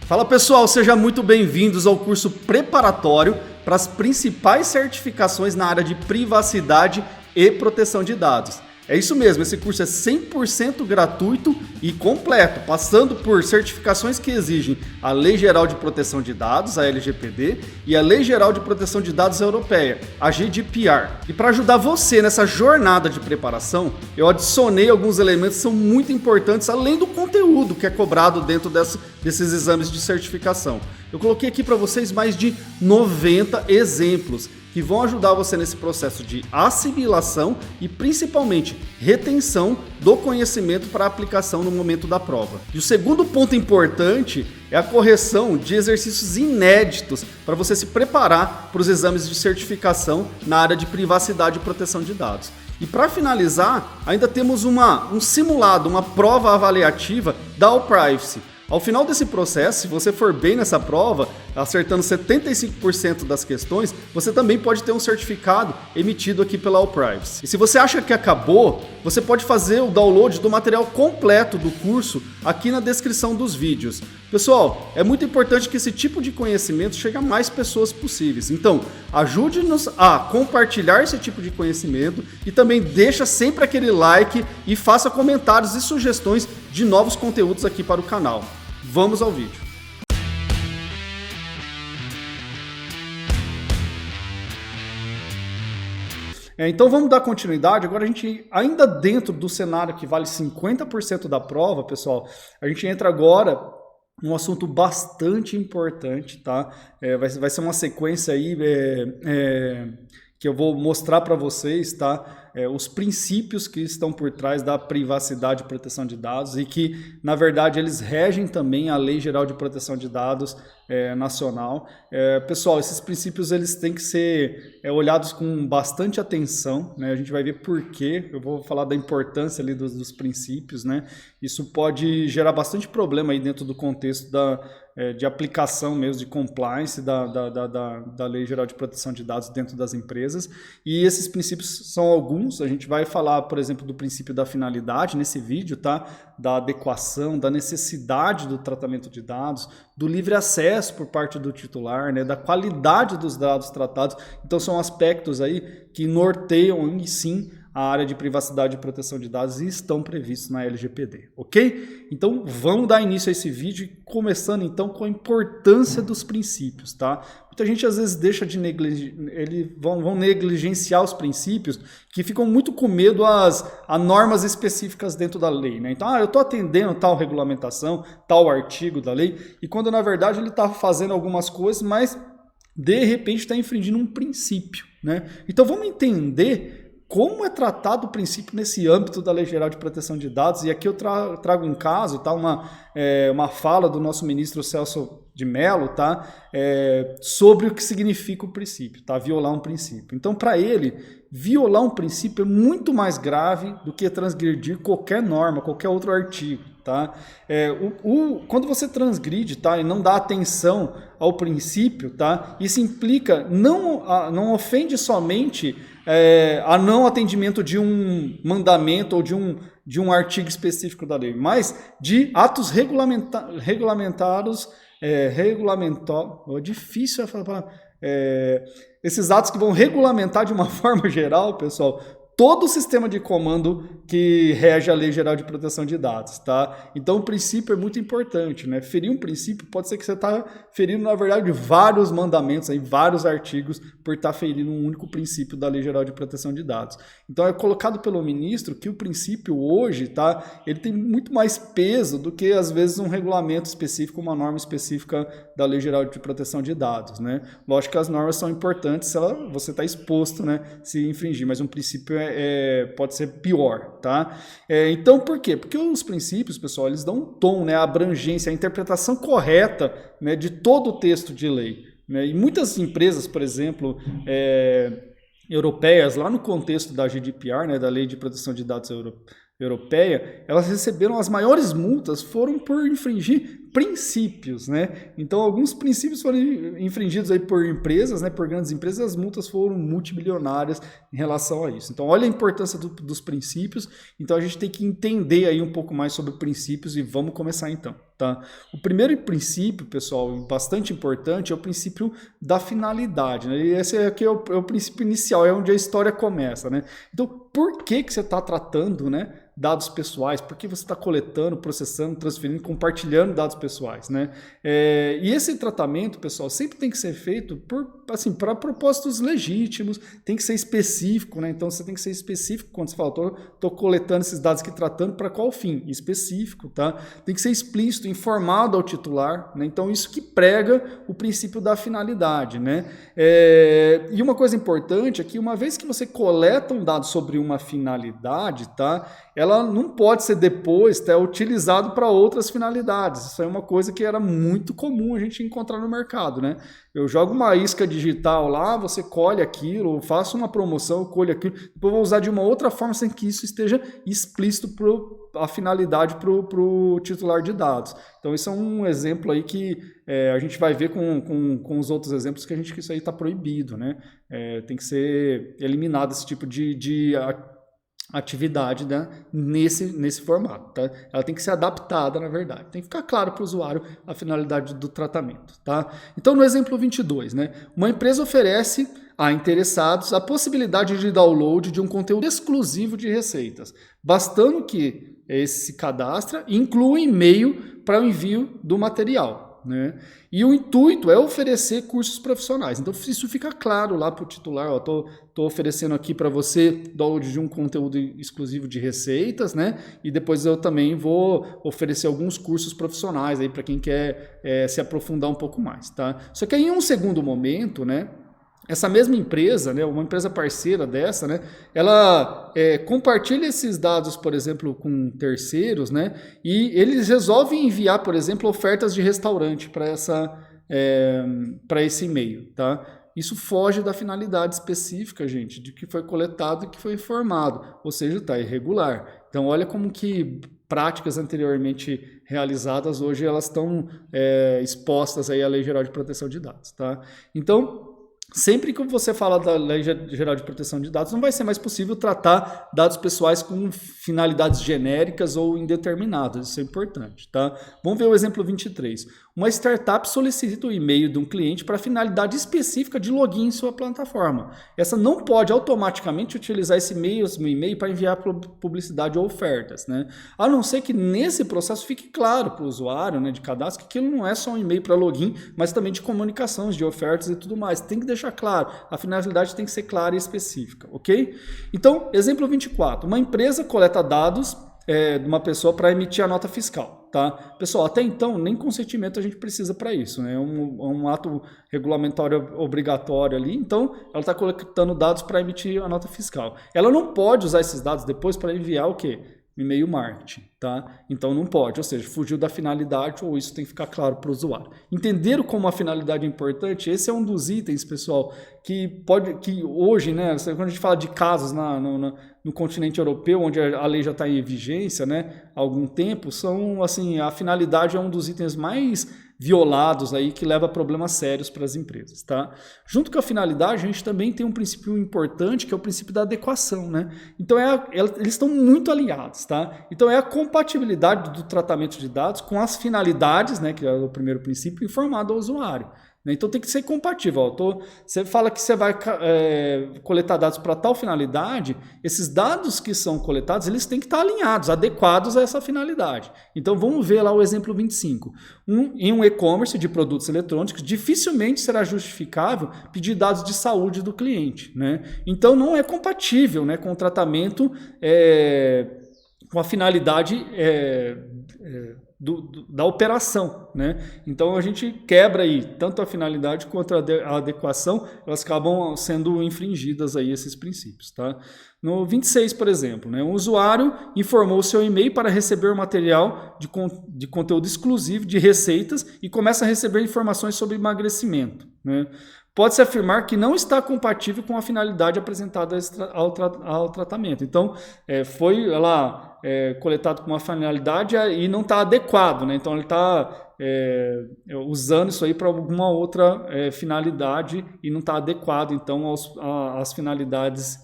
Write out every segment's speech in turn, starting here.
Fala pessoal, sejam muito bem-vindos ao curso preparatório para as principais certificações na área de privacidade e proteção de dados. É isso mesmo, esse curso é 100% gratuito e completo, passando por certificações que exigem a Lei Geral de Proteção de Dados, a LGPD, e a Lei Geral de Proteção de Dados Europeia, a GDPR. E para ajudar você nessa jornada de preparação, eu adicionei alguns elementos que são muito importantes, além do conteúdo que é cobrado dentro desses exames de certificação. Eu coloquei aqui para vocês mais de 90 exemplos que vão ajudar você nesse processo de assimilação e principalmente retenção do conhecimento para aplicação no momento da prova. E o segundo ponto importante é a correção de exercícios inéditos para você se preparar para os exames de certificação na área de privacidade e proteção de dados. E para finalizar, ainda temos um simulado, uma prova avaliativa da All Privacy. Ao final desse processo, se você for bem nessa prova, acertando 75% das questões, você também pode ter um certificado emitido aqui pela All Privacy. E se você acha que acabou, você pode fazer o download do material completo do curso aqui na descrição dos vídeos. Pessoal, é muito importante que esse tipo de conhecimento chegue a mais pessoas possíveis. Então, ajude-nos a compartilhar esse tipo de conhecimento e também deixa sempre aquele like e faça comentários e sugestões de novos conteúdos aqui para o canal. Vamos ao vídeo. Então vamos dar continuidade. Agora a gente, ainda dentro do cenário que vale 50% da prova, pessoal, a gente entra agora um assunto bastante importante, tá? Vai ser uma sequência aí que eu vou mostrar para vocês, tá? Os princípios que estão por trás da privacidade e proteção de dados e que, na verdade, eles regem também a Lei Geral de Proteção de Dados nacional. Pessoal, esses princípios eles têm que ser olhados com bastante atenção, né? A gente vai ver por quê, eu vou falar da importância ali dos princípios, né? Isso pode gerar bastante problema aí dentro do contexto de aplicação mesmo, de compliance da Lei Geral de Proteção de Dados dentro das empresas. E esses princípios são alguns. A gente vai falar, por exemplo, do princípio da finalidade nesse vídeo, tá? Da adequação, da necessidade do tratamento de dados, do livre acesso por parte do titular, né? Da qualidade dos dados tratados. Então são aspectos aí que norteiam, e sim, a área de privacidade e proteção de dados e estão previstos na LGPD, ok? Então vamos dar início a esse vídeo, começando então com a importância dos princípios, tá? Muita gente às vezes deixa de vão negligenciar os princípios, que ficam muito com medo a normas específicas dentro da lei, né? Então, eu estou atendendo tal regulamentação, tal artigo da lei, e quando na verdade ele está fazendo algumas coisas, mas de repente está infringindo um princípio, né? Então vamos entender como é tratado o princípio nesse âmbito da Lei Geral de Proteção de Dados. E aqui eu trago um caso, tá? Uma fala do nosso ministro Celso de Mello, tá? Sobre o que significa o princípio, tá? Violar um princípio. Então, para ele, violar um princípio é muito mais grave do que transgredir qualquer norma, qualquer outro artigo, tá? Quando você transgride, tá? E não dá atenção ao princípio, tá? Isso implica, não ofende somente a não atendimento de um mandamento ou de um artigo específico da lei, mas de atos regulamentados, é difícil falar, esses atos que vão regulamentar de uma forma geral, pessoal, todo o sistema de comando que rege a Lei Geral de Proteção de Dados, tá? Então o princípio é muito importante, né? Ferir um princípio pode ser que você está ferindo, na verdade, vários mandamentos, aí, vários artigos, por estar ferindo um único princípio da Lei Geral de Proteção de Dados. Então é colocado pelo ministro que o princípio hoje, tá? Ele tem muito mais peso do que, às vezes, um regulamento específico, uma norma específica da Lei Geral de Proteção de Dados, né? Lógico que as normas são importantes se você está exposto, né? Se infringir, mas um princípio pode ser pior, tá? Então, por quê? Porque os princípios, pessoal, eles dão um tom, né? A abrangência, a interpretação correta, né? De todo o texto de lei, né? E muitas empresas, por exemplo, europeias, lá no contexto da GDPR, né? Da Lei de Proteção de Dados Europeia, elas receberam as maiores multas, foram por infringir princípios, né? Então, alguns princípios foram infringidos aí por empresas, né? Por grandes empresas, e as multas foram multimilionárias em relação a isso. Então, olha a importância dos princípios. Então, a gente tem que entender aí um pouco mais sobre princípios e vamos começar então, tá? O primeiro princípio, pessoal, bastante importante, é o princípio da finalidade, né? E esse aqui é o princípio inicial, é onde a história começa, né? Então, por que você está tratando, né, dados pessoais? Por que você está coletando, processando, transferindo, compartilhando dados pessoais, né? E esse tratamento, pessoal, sempre tem que ser feito para propósitos legítimos, tem que ser específico, né? Então, você tem que ser específico quando você fala, estou coletando esses dados aqui, tratando para qual fim? Específico, tá? Tem que ser explícito, informado ao titular, né? Então, isso que prega o princípio da finalidade, né? E uma coisa importante é que uma vez que você coleta um dado sobre uma finalidade, tá? Ela não pode ser depois utilizado para outras finalidades. Isso é uma coisa que era muito comum a gente encontrar no mercado, né? Eu jogo uma isca digital lá, você colhe aquilo, eu faço uma promoção, eu colho aquilo, depois eu vou usar de uma outra forma sem que isso esteja explícito para a finalidade para o titular de dados. Então, isso é um exemplo aí que a gente vai ver com os outros exemplos que isso aí está proibido, né? Tem que ser eliminado esse tipo de atividade, né, nesse formato, tá? Ela tem que ser adaptada, na verdade. Tem que ficar claro para o usuário a finalidade do tratamento, tá? Então, no exemplo 22, né, uma empresa oferece a interessados a possibilidade de download de um conteúdo exclusivo de receitas, bastando que esse se cadastre e inclua um e-mail para o envio do material, né? E o intuito é oferecer cursos profissionais. Então, isso fica claro lá para o titular. Estou oferecendo aqui para você download de um conteúdo exclusivo de receitas, né? E depois eu também vou oferecer alguns cursos profissionais aí para quem quer se aprofundar um pouco mais, tá? Só que aí, em um segundo momento, né, essa mesma empresa, né, uma empresa parceira dessa, né, ela compartilha esses dados, por exemplo, com terceiros, né, e eles resolvem enviar, por exemplo, ofertas de restaurante para esse e-mail, tá? Isso foge da finalidade específica, gente, de que foi coletado e que foi informado, ou seja, está irregular. Então, olha como que práticas anteriormente realizadas hoje elas estão expostas aí à Lei Geral de Proteção de Dados, tá? Então, sempre que você fala da Lei Geral de Proteção de Dados, não vai ser mais possível tratar dados pessoais com finalidades genéricas ou indeterminadas. Isso é importante, tá? Vamos ver o exemplo 23. Uma startup solicita o e-mail de um cliente para finalidade específica de login em sua plataforma. Essa não pode automaticamente utilizar esse e-mail para enviar publicidade ou ofertas, né? A não ser que nesse processo fique claro para o usuário, né, de cadastro que aquilo não é só um e-mail para login, mas também de comunicações, de ofertas e tudo mais. Tem que deixar claro. A finalidade tem que ser clara e específica, ok? Então, exemplo 24. Uma empresa coleta dados de uma pessoa para emitir a nota fiscal, tá? Pessoal, até então, nem consentimento a gente precisa para isso, né? É um ato regulamentório obrigatório ali, então ela está coletando dados para emitir a nota fiscal. Ela não pode usar esses dados depois para enviar o quê? E-mail marketing, tá? Então não pode, ou seja, fugiu da finalidade, ou isso tem que ficar claro para o usuário. Entenderam como a finalidade é importante? Esse é um dos itens, pessoal, que hoje, né, quando a gente fala de casos no continente europeu, onde a lei já está em vigência, né, há algum tempo, são, assim, a finalidade é um dos itens mais violados aí, que leva a problemas sérios para as empresas, tá? Junto com a finalidade, a gente também tem um princípio importante, que é o princípio da adequação, né? Então, eles estão muito alinhados, tá? Então, é a compatibilidade do tratamento de dados com as finalidades, né, que é o primeiro princípio, informado ao usuário. Então tem que ser compatível. Você fala que você vai coletar dados para tal finalidade, esses dados que são coletados, eles têm que estar alinhados, adequados a essa finalidade. Então vamos ver lá o exemplo 25. Em um e-commerce de produtos eletrônicos, dificilmente será justificável pedir dados de saúde do cliente, né? Então não é compatível, né, com o tratamento com a finalidade da operação, né? Então a gente quebra aí tanto a finalidade quanto a adequação, elas acabam sendo infringidas aí esses princípios, tá? No 26, por exemplo, né, um usuário informou seu e-mail para receber o material de conteúdo exclusivo de receitas e começa a receber informações sobre emagrecimento, né? Pode-se afirmar que não está compatível com a finalidade apresentada ao tratamento. Então, foi lá coletado com uma finalidade e não está adequado, né? Então, ele está usando isso aí para alguma outra finalidade e não está adequado, então, às finalidades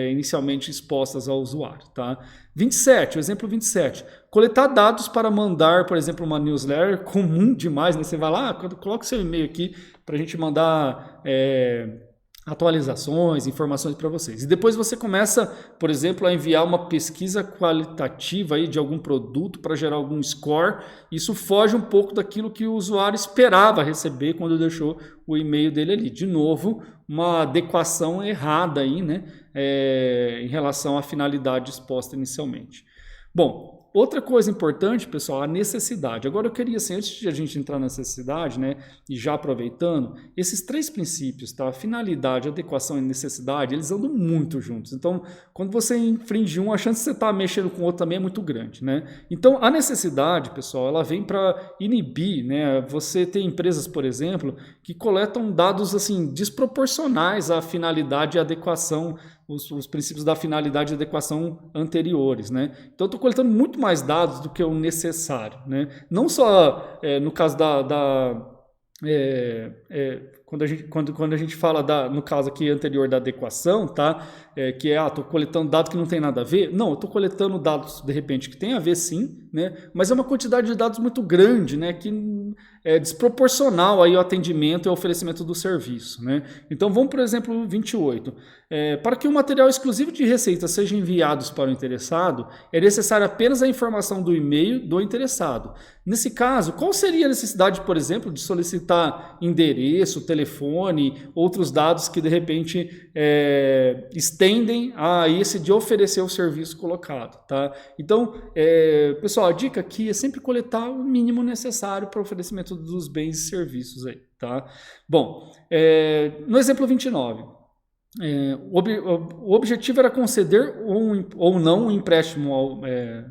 inicialmente expostas ao usuário, tá? 27, o exemplo 27. Coletar dados para mandar, por exemplo, uma newsletter, comum demais, né? Você vai lá, coloca o seu e-mail aqui para a gente mandar atualizações, informações para vocês. E depois você começa, por exemplo, a enviar uma pesquisa qualitativa aí de algum produto para gerar algum score. Isso foge um pouco daquilo que o usuário esperava receber quando deixou o e-mail dele ali. De novo, uma adequação errada aí, né? Em relação à finalidade exposta inicialmente. Bom, outra coisa importante, pessoal, a necessidade. Agora eu queria, assim, antes de a gente entrar na necessidade, né, e já aproveitando, esses 3 princípios, tá? Finalidade, adequação e necessidade, eles andam muito juntos. Então, quando você infringe um, a chance de você estar mexendo com o outro também é muito grande, né? Então, a necessidade, pessoal, ela vem para inibir, né? Você tem empresas, por exemplo, que coletam dados, assim, desproporcionais à finalidade e adequação, os princípios da finalidade e adequação anteriores, né? Então, eu estou coletando muito mais dados do que o necessário, né? Não só no caso quando a gente fala no caso aqui anterior da adequação, tá? Que estou coletando dados que não tem nada a ver. Não, eu estou coletando dados, de repente, que tem a ver sim, né? Mas é uma quantidade de dados muito grande, né? Que é desproporcional aí ao atendimento e ao oferecimento do serviço, né? Então, vamos para o exemplo 28. Para que o material exclusivo de receita seja enviado para o interessado, é necessária apenas a informação do e-mail do interessado. Nesse caso, qual seria a necessidade, por exemplo, de solicitar endereço, telefone, outros dados que de repente estendem a esse de oferecer o serviço colocado, tá? Então, pessoal, a dica aqui é sempre coletar o mínimo necessário para o oferecimento dos bens e serviços aí, tá? Bom, no exemplo 29, o objetivo era conceder ou não um empréstimo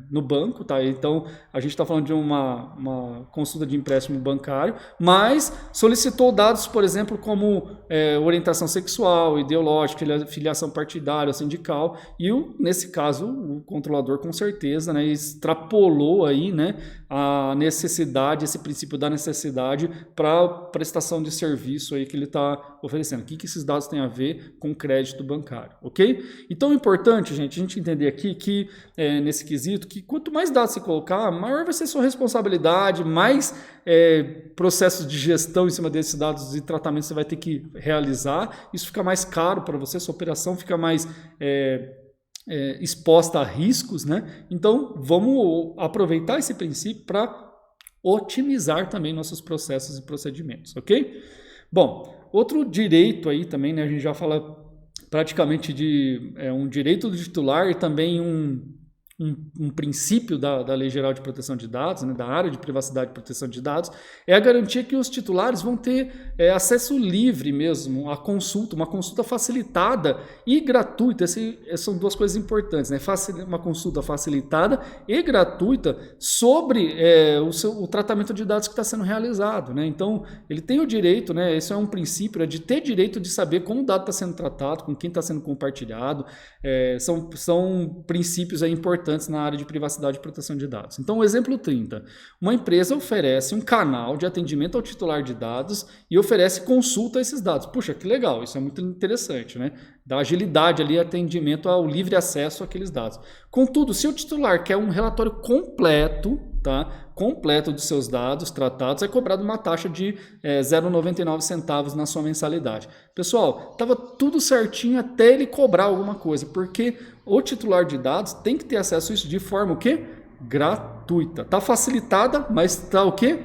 no banco, tá? Então a gente está falando de uma consulta de empréstimo bancário, mas solicitou dados, por exemplo, como orientação sexual, ideológica, filiação partidária ou sindical, e nesse caso o controlador com certeza, né, extrapolou aí, né, a necessidade, esse princípio da necessidade para a prestação de serviço aí que ele está oferecendo. O que esses dados têm a ver com crédito bancário, ok? Então é importante, gente, a gente entender aqui que, nesse quesito, que quanto mais dados você colocar, maior vai ser a sua responsabilidade, mais processos de gestão em cima desses dados e tratamento você vai ter que realizar, isso fica mais caro para você, sua operação fica mais exposta a riscos, né? Então vamos aproveitar esse princípio para otimizar também nossos processos e procedimentos, ok? Bom, outro direito aí também, né, a gente já fala praticamente de um direito do titular e também um princípio da Lei Geral de Proteção de Dados, né, da área de privacidade e proteção de dados, é a garantia que os titulares vão ter acesso livre mesmo à consulta, uma consulta facilitada e gratuita. São duas coisas importantes, né? Uma consulta facilitada e gratuita sobre o tratamento de dados que está sendo realizado, né? Então, ele tem o direito, né? Esse é um princípio, de ter direito de saber como o dado está sendo tratado, com quem está sendo compartilhado. São princípios aí importantes na área de privacidade e proteção de dados. Então, o exemplo 30. Uma empresa oferece um canal de atendimento ao titular de dados e oferece consulta a esses dados. Puxa, que legal, isso é muito interessante, né? Dá agilidade ali, atendimento ao livre acesso àqueles dados. Contudo, se o titular quer um relatório completo, tá? Completo dos seus dados tratados, é cobrado uma taxa de 0,99 centavos na sua mensalidade. Pessoal, estava tudo certinho até ele cobrar alguma coisa, porque o titular de dados tem que ter acesso a isso de forma o quê? Gratuita. Está facilitada, mas está o quê?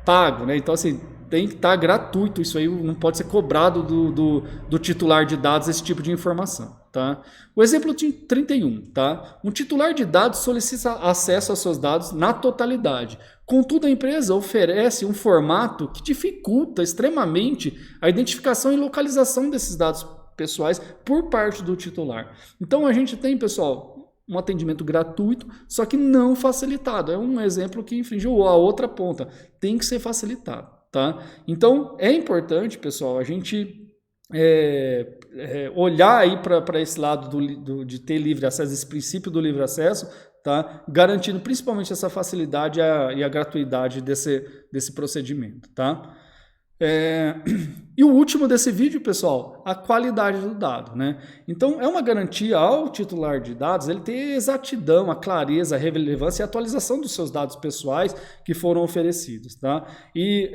Pago, né? Então, assim, tem que estar gratuito. Isso aí não pode ser cobrado do titular de dados esse tipo de informação, tá? O exemplo 31, tá? Um titular de dados solicita acesso aos seus dados na totalidade. Contudo, a empresa oferece um formato que dificulta extremamente a identificação e localização desses dados pessoais por parte do titular. Então, a gente tem, pessoal, um atendimento gratuito, só que não facilitado. É um exemplo que infringiu a outra ponta. Tem que ser facilitado. tá? Então, é importante, pessoal, a gente olhar aí para esse lado de ter livre acesso, esse princípio do livre acesso, tá? Garantindo principalmente essa facilidade e a gratuidade desse procedimento, tá? E o último desse vídeo, pessoal, a qualidade do dado, né? Então, é uma garantia ao titular de dados ele ter exatidão, a clareza, a relevância e a atualização dos seus dados pessoais que foram oferecidos, tá? E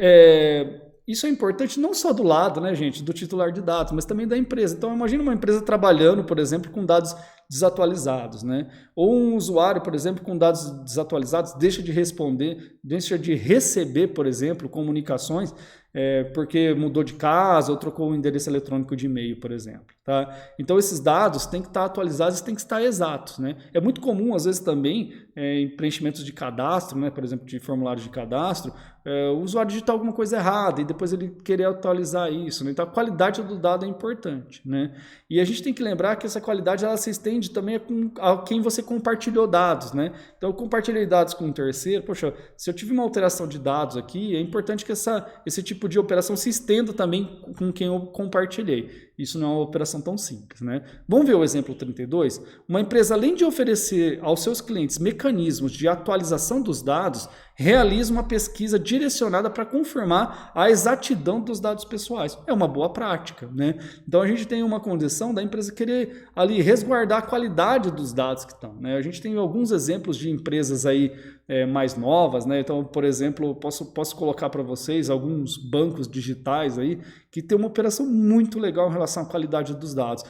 isso é importante não só do lado, né, gente, do titular de dados, mas também da empresa. Então, imagina uma empresa trabalhando, por exemplo, com dados desatualizados, né? Ou um usuário, por exemplo, com dados desatualizados, deixa de responder, deixa de receber, por exemplo, comunicações, porque mudou de casa ou trocou o endereço eletrônico de e-mail, por exemplo. Tá? Então, esses dados têm que estar atualizados e têm que estar exatos. Né? É muito comum, às vezes, também, em preenchimentos de cadastro, né? Por exemplo, de formulários de cadastro, o usuário digitar alguma coisa errada e depois ele querer atualizar isso. Né? Então, a qualidade do dado é importante. Né? E a gente tem que lembrar que essa qualidade ela se estende também a quem você compartilhou dados. Né? Então, eu compartilhei dados com um terceiro. Poxa, se eu tive uma alteração de dados aqui, é importante que esse tipo de operação se estenda também com quem eu compartilhei. Isso não é uma operação tão simples, né? Vamos ver o exemplo 32? Uma empresa, além de oferecer aos seus clientes mecanismos de atualização dos dados, realiza uma pesquisa direcionada para confirmar a exatidão dos dados pessoais. É uma boa prática, né? Então, a gente tem uma condição da empresa querer ali resguardar a qualidade dos dados que estão, né? A gente tem alguns exemplos de empresas aí mais novas, né? Então, por exemplo, posso colocar para vocês alguns bancos digitais aí que tem uma operação muito legal em relação à qualidade dos dados.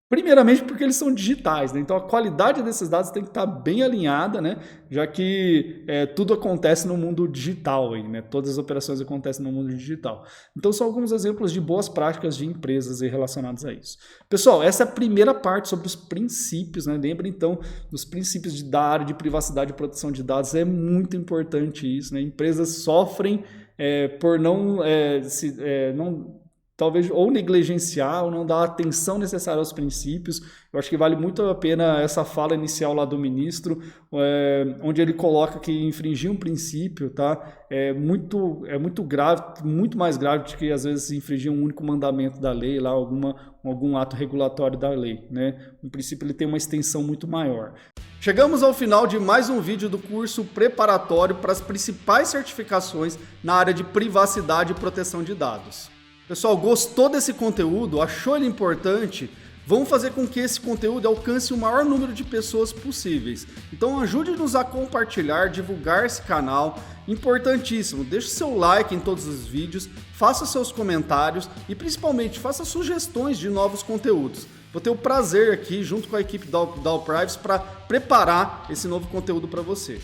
Primeiramente porque eles são digitais, né? Então a qualidade desses dados tem que estar bem alinhada, né? Já que tudo acontece no mundo digital, aí, né? Todas as operações acontecem no mundo digital. Então são alguns exemplos de boas práticas de empresas relacionadas a isso. Pessoal, essa é a primeira parte sobre os princípios, né? Lembra então dos princípios da área de privacidade e proteção de dados, é muito importante isso, né? Empresas sofrem por não talvez ou negligenciar ou não dar a atenção necessária aos princípios. Eu acho que vale muito a pena essa fala inicial lá do ministro, onde ele coloca que infringir um princípio, tá, é muito grave, muito mais grave do que às vezes infringir um único mandamento da lei, lá, algum ato regulatório da lei, né? O princípio ele tem uma extensão muito maior. Chegamos ao final de mais um vídeo do curso preparatório para as principais certificações na área de privacidade e proteção de dados. Pessoal, gostou desse conteúdo? Achou ele importante? Vamos fazer com que esse conteúdo alcance o maior número de pessoas possíveis. Então ajude-nos a compartilhar, divulgar esse canal. Importantíssimo, deixe seu like em todos os vídeos, faça seus comentários e principalmente faça sugestões de novos conteúdos. Vou ter o prazer aqui, junto com a equipe da All Privacy, para preparar esse novo conteúdo para você.